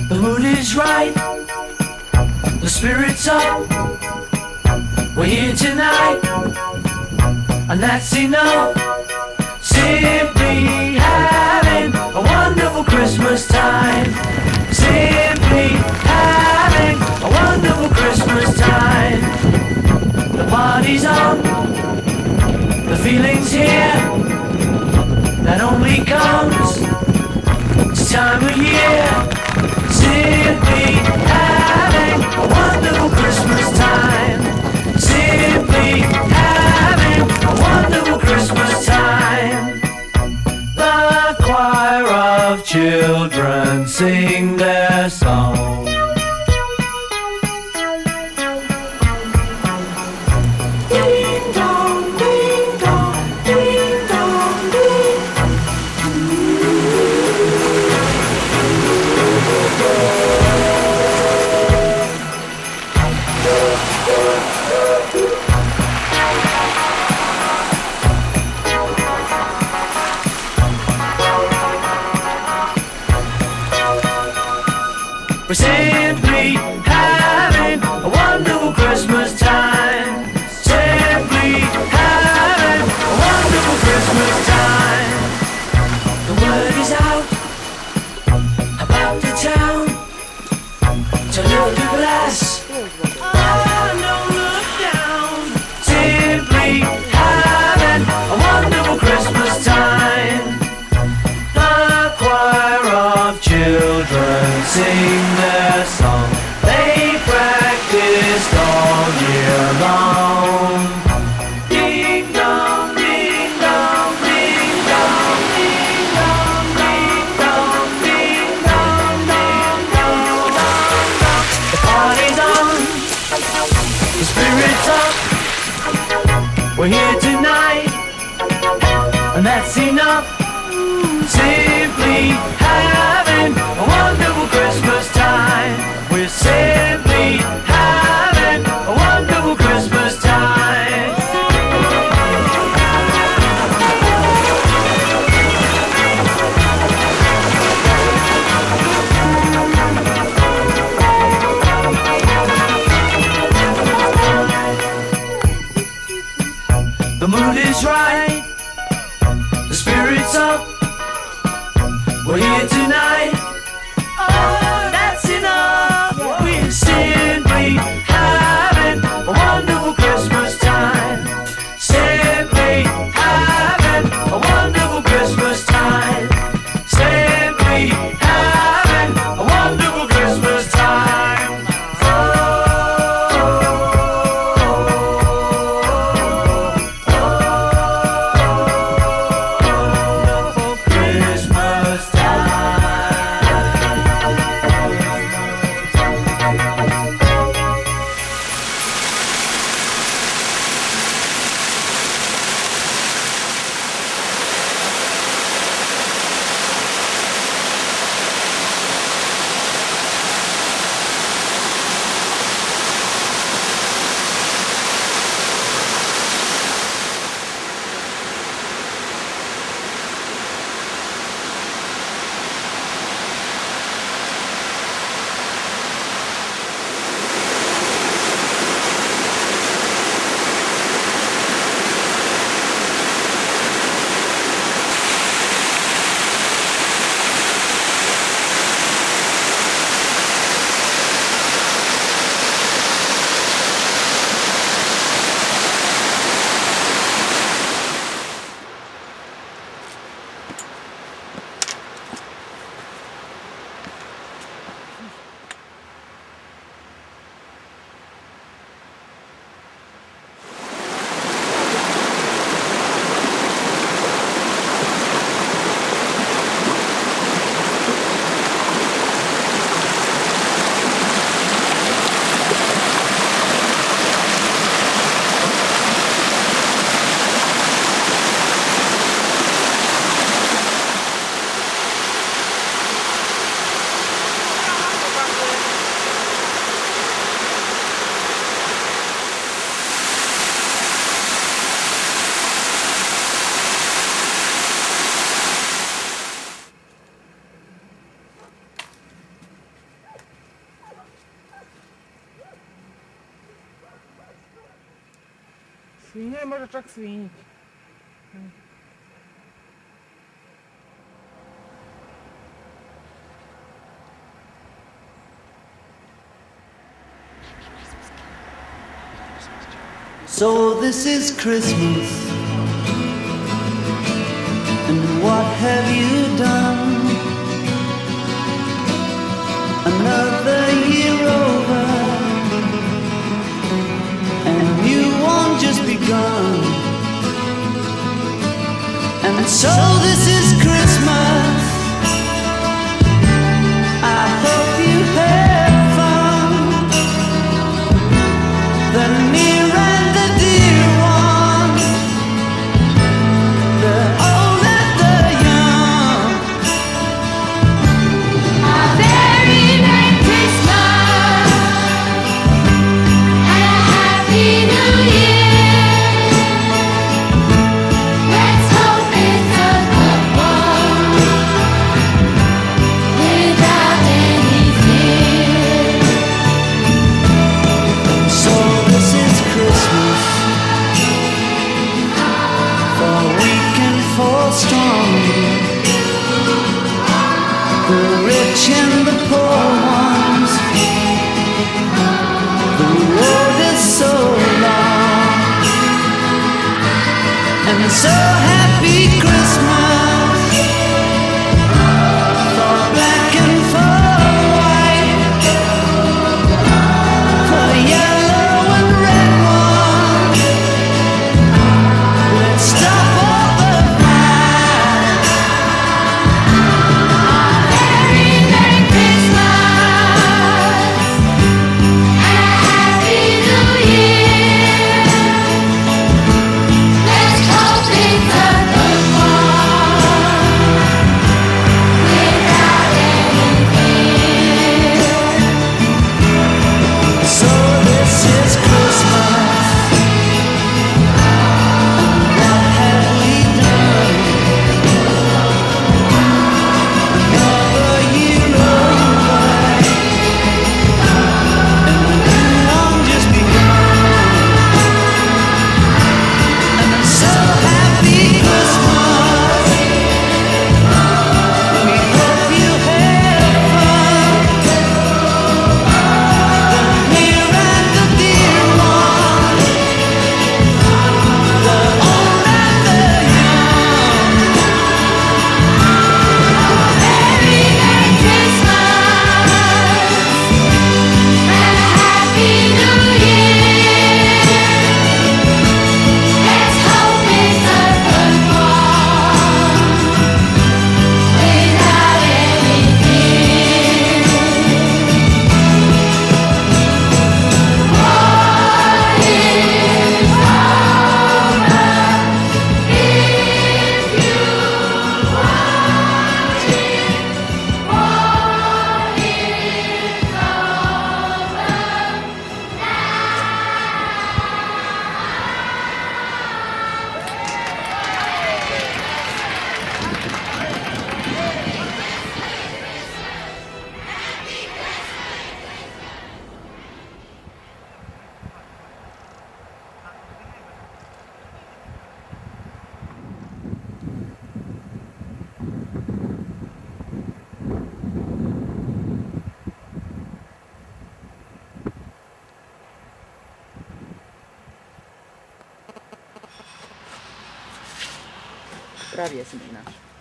The mood is right, the spirit's up. We're here tonight, and that's enough. Simply having a wonderful Christmas time. Simply having a wonderful Christmas time. The party's on, the feeling's here. That only comes this time of year. Simply having a wonderful Christmas time. Simply having a wonderful Christmas time. The choir of children sing their song. Ding dong, ding dong, ding dong, ding. We're simply having a wonderful Christmas time. Simply having a wonderful Christmas time. The word is out about the town to lift a glass. Oh, don't look down. Simply having a wonderful Christmas time. The choir of children sing their song. They practiced all year long. Ding dong, ding dong, ding dong, ding dong, ding dong, ding dong, ding dong, dong, dong. The party's on, the spirit's up. We're here tonight, and that's enough. Simply having a wonderful Christmas time. We're simply having a wonderful Christmas time. The mood is right, the spirit's up. We're here tonight. Oh, that's enough. We're simply having a wonderful Christmas time. Simply having a wonderful Christmas time. Simply having a wonderful Christmas time. Oh, oh, oh, Svinje, možda čak svinji. So this is Christmas, and what have you done? Another year over, and you won't just begun. And so this is Christmas. I hope you had fun. The near and the dear ones, the old and the young. A very Merry Christmas and a Happy New Year. Let's hope it's a good one without any fear. So this is Christmas, for weak and for strong, the rich and the poor ones. The road is so long, and so happy Christmas for black and for white, for yellow and red ones. Let's stop all the fight. Very Merry Christmas and a Happy New Year. Let's hope it's a good one without any fear. So this is Christmas. What have we done? Another year over, and the new one just begun. And I'm so happy Christmas. We hope you had fun. The near and the dear ones, the old and the young. Very Merry Christmas and a Happy New Year. Let's hope it's a good one without any fear. What is over if you watch it? What is Pravi jesam inače.